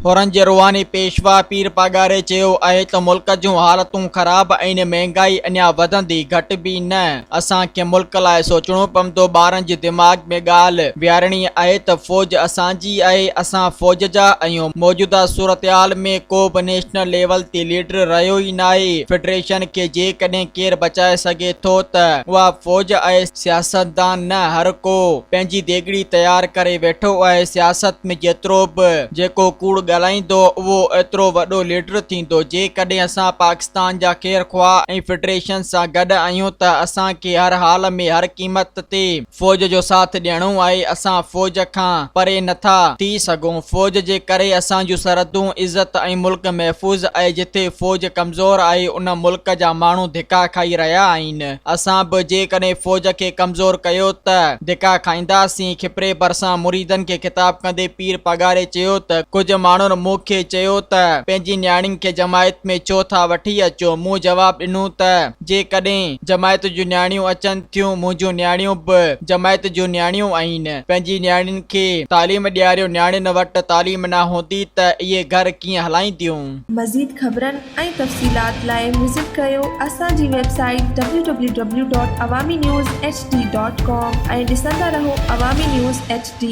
होरन जे रुहानी पेशवा पीर पगारे चयो आहे त मुल्क जूं हालतूं ख़राब आहिनि, महांगाई अञा वधंदी घटिबी न। असांखे मुल्क लाइ सोचणो पवंदो। ॿारनि जे दिमाग़ में ॻाल्हि विहारणी आहे त फ़ौज असांजी आहे, असां फ़ौज जा आहियूं। मौजूदा सूरतहाल में को बि नेशनल लेवल ते लीडर रहियो ई नाहे। फेडरेशन खे जेकॾहिं केरु बचाए सघे थो त उहा फ़ौज आहे, सियासतदान न। हर को पंहिंजी देगड़ी तयार करे वेठो आहे। सियासत में जेतिरो बि जेको कूड़ ॻाल्हाईंदो उहो एतिरो वॾो लीडर थींदो। जेकॾहिं असां पाकिस्तान जा ख़ैर ख़्वाह ऐं फेडरेशन सां गॾु आहियूं त असांखे हर हाल में हर क़ीमत ते फ़ौज जो साथ ॾियणो आहे। असां फ़ौज खां परे नथा थी सघूं। फ़ौज जे करे असांजूं सरहदूं इज़त ऐं मुल्क महफ़ूज़ आहे। जिथे फ़ौज कमज़ोर आहे उन मुल्क जा माण्हू धिका खाई रहिया आहिनि। असां बि जेकॾहिं फ़ौज खे कमज़ोर कयो त धिका खाईंदासीं। खिपरे भरिसां मुरीदनि खे ख़िताब कंदे पीर पगारे चयो त कुझु माण्हुनि मूंखे चयो त पंहिंजी न्याणियुनि खे जमायत में छो था वठी अचो। मूं जवाब ॾिनो त जेकॾहिं जमायत जूं न्याणियूं अचनि थियूं, मुंहिंजूं न्याणियूं बि जमायत जूं न्याणियूं आहिनि। पंहिंजी न्याणियुनि खे तालीम ॾियारियो। न्याणियुनि वटि तालीम न हूंदी त इहे घर कीअं हलाईंदियूं। मज़ीद ख़बरनि ऐं तफ़सीलात लाइ विज़िट कयो असांजी वेबसाइट www.awamiNewsHD.com ऐं ॾिसंदा रहो अवामी न्यूज़ HD।